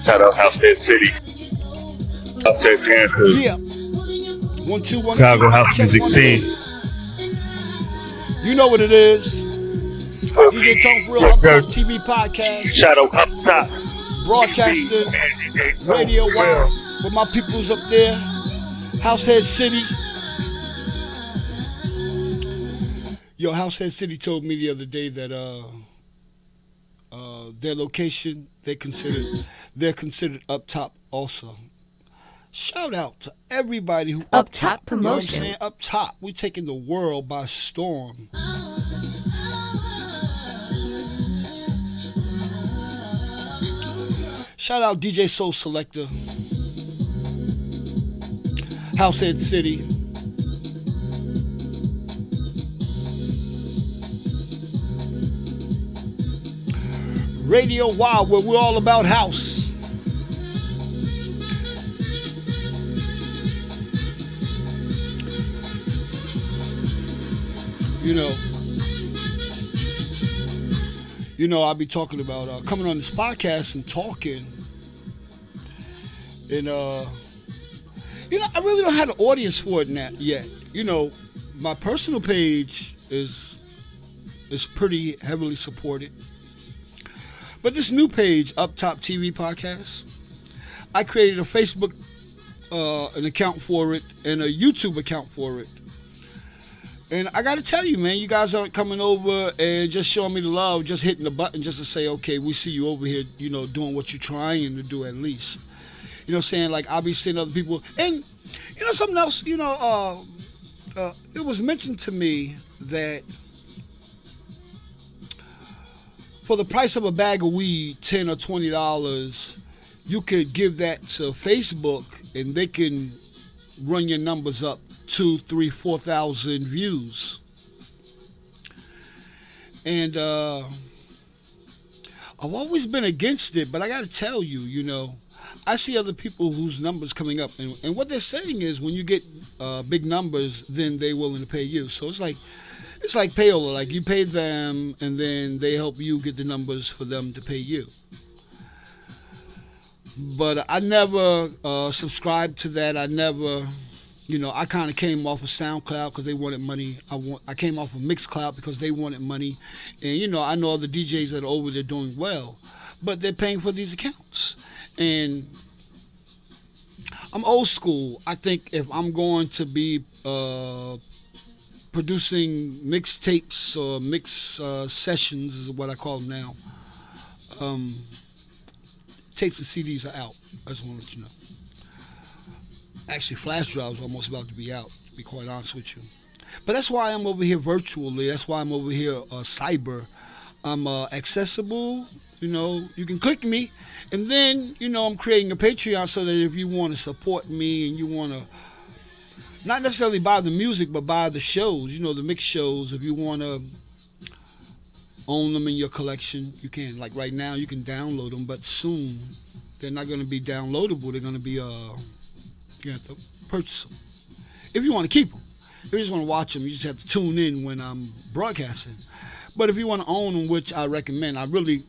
Shout out Househead City, up there Panthers, Yeah. 1 2 1 Chicago 2. house Check music 1 scene. 2. You know what it is. DJ Talk Real Yes, Uptop sir. TV Podcast. Shout out up top. Broadcasting Radio Wild with my peoples up there. Househead City. Yo, Househead City told me the other day that their location they're considered up top also. Shout out to everybody who Up up top top. You know what I'm promotion. saying? Up top. We taking the world by storm. Shout out DJ Soul Selector. Househead City. Radio Wild, where we're all about house. I'll be talking about coming on this podcast and talking. And, I really don't have an audience for it yet. My personal page is pretty heavily supported. But this new page, UptoptvPodcast, I created a Facebook an account for it and a YouTube account for it. And I got to tell you, man, you guys aren't coming over and just showing me the love, just hitting the button just to say, okay, we see you over here, doing what you're trying to do at least. You know what I'm saying? Like, I'll be seeing other people. And, something else, it was mentioned to me that for the price of a bag of weed, $10 or $20, you could give that to Facebook and they can run your numbers up 2,000, 3,000, 4,000 views. And I've always been against it, but I got to tell you, I see other people whose numbers coming up, and what they're saying is when you get big numbers, then they're willing to pay you. So it's like payola, like you pay them, and then they help you get the numbers for them to pay you. But I never subscribed to that. I never, I kind of came off of SoundCloud because they wanted money. I came off of Mixcloud because they wanted money, and I know other DJs that are over there doing well, but they're paying for these accounts. And I'm old school. I think if I'm going to be producing mixtapes or mix sessions is what I call them now, tapes and CDs are out. I just want to let you know. Actually, flash drives are almost about to be out, to be quite honest with you. But that's why I'm over here virtually. That's why I'm over here cyber. I'm accessible. You can click me. And then, I'm creating a Patreon so that if you want to support me and you want to not necessarily buy the music, but buy the shows, the mix shows, if you want to own them in your collection, you can. Like right now, you can download them, but soon they're not going to be downloadable. They're going to be, you have to purchase them. If you want to keep them. If you just want to watch them, you just have to tune in when I'm broadcasting. But if you want to own them, which I recommend, I really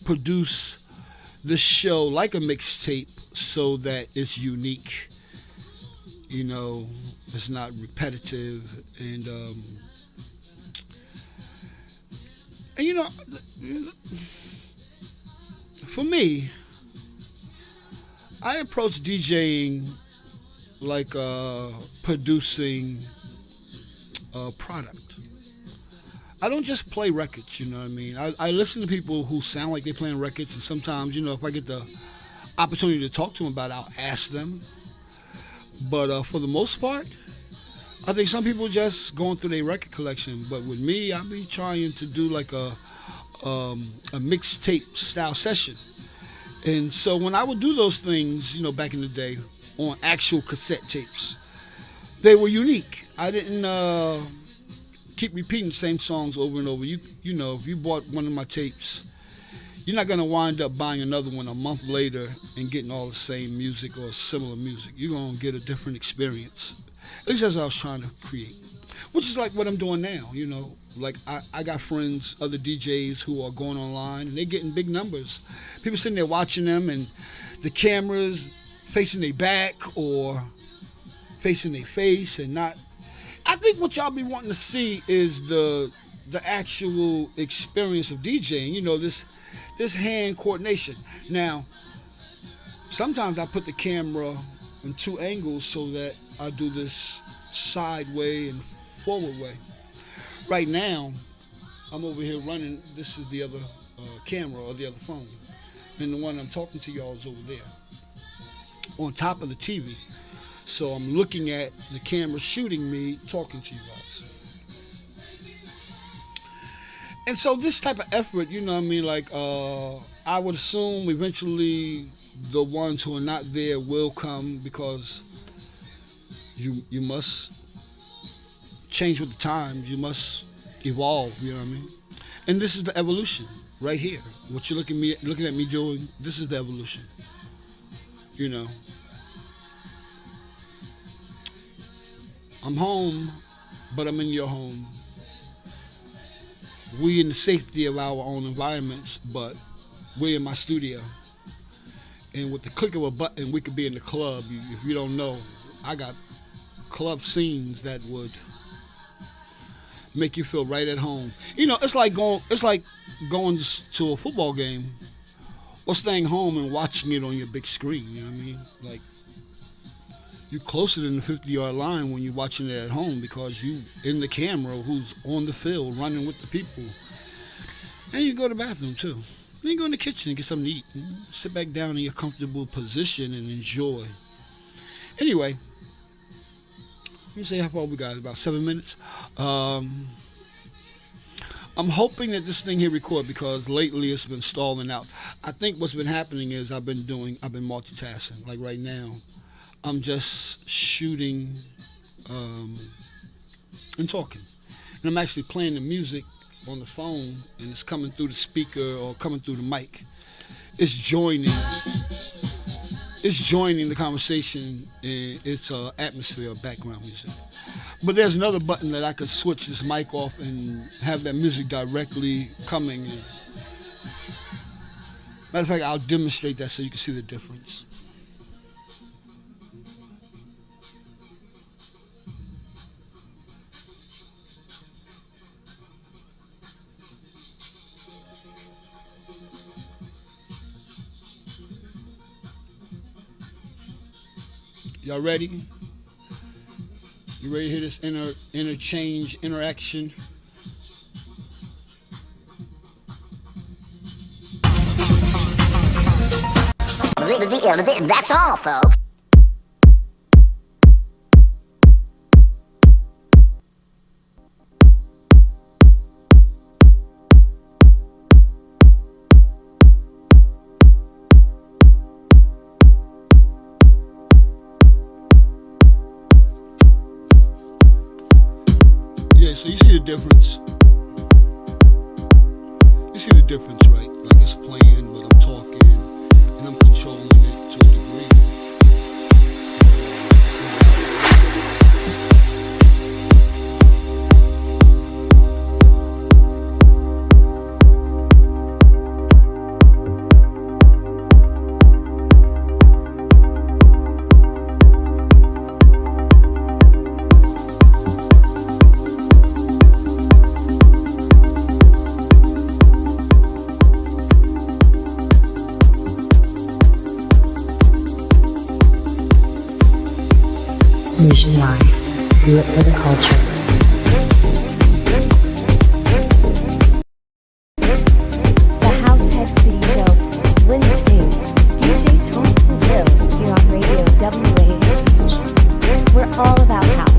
produce the show like a mixtape so that it's unique. It's not repetitive. And for me, I approach DJing like producing a product. I don't just play records, you know what I mean? I listen to people who sound like they're playing records, and sometimes, if I get the opportunity to talk to them about it, I'll ask them. But for the most part, I think some people just going through their record collection. But with me, I'll be trying to do like a mixtape style session. And so when I would do those things, back in the day on actual cassette tapes, they were unique. I didn't keep repeating the same songs over and over. If you bought one of my tapes, you're not going to wind up buying another one a month later and getting all the same music or similar music. You're going to get a different experience. At least that's what I was trying to create. which is like what I'm doing now. Like I got friends, other DJs who are going online and they're getting big numbers. People sitting there watching them, and the cameras facing their back or facing their face, and not. I think what y'all be wanting to see is the actual experience of DJing. This hand coordination. Now, sometimes I put the camera in two angles so that I do this sideway and forward way. Right now, I'm over here running. This is the other camera or the other phone, and the one I'm talking to y'all is over there on top of the TV. So I'm looking at the camera shooting me talking to you guys. And so this type of effort, you know what I mean? Like, I would assume eventually the ones who are not there will come, because you must change with the times. You must evolve, you know what I mean? And this is the evolution right here. What you're looking at me doing, this is the evolution. You know. I'm home, but I'm in your home. We in the safety of our own environments, but we're in my studio. And with the click of a button, we could be in the club. If you don't know, I got club scenes that would make you feel right at home. It's like going to a football game or staying home and watching it on your big screen. You know what I mean? Like, you're closer than the 50-yard line when you're watching it at home, because you in the camera who's on the field running with the people. And you go to the bathroom too. Then you go in the kitchen and get something to eat. Sit back down in your comfortable position and enjoy. Anyway, let me see how far we got. About 7 minutes. I'm hoping that this thing here record, because lately it's been stalling out. I think what's been happening is I've been multitasking. Like right now, I'm just shooting and talking. And I'm actually playing the music on the phone, and it's coming through the speaker or coming through the mic. It's joining the conversation, and it's atmosphere or background music. But there's another button that I could switch this mic off and have that music directly coming in. Matter of fact, I'll demonstrate that so you can see the difference. Y'all ready? You ready to hear this interchange, interaction? That's all, folks. So you see the difference. You see the difference, right? Like, it's playing, but I'm talking, and I'm controlling it to a degree. Visionary. Do it for the culture. The House Head City Show. Wednesday. DJ Tom Will here on Radio WAH. We're all about house.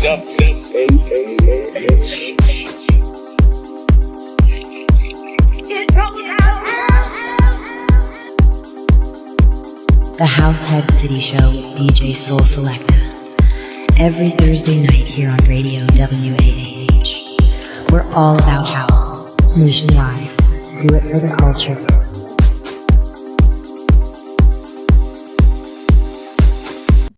The Househead City Show with DJ Soul Selecta. Every Thursday night here on Radio WAAH. We're all about house, nationwide. Do it for the culture.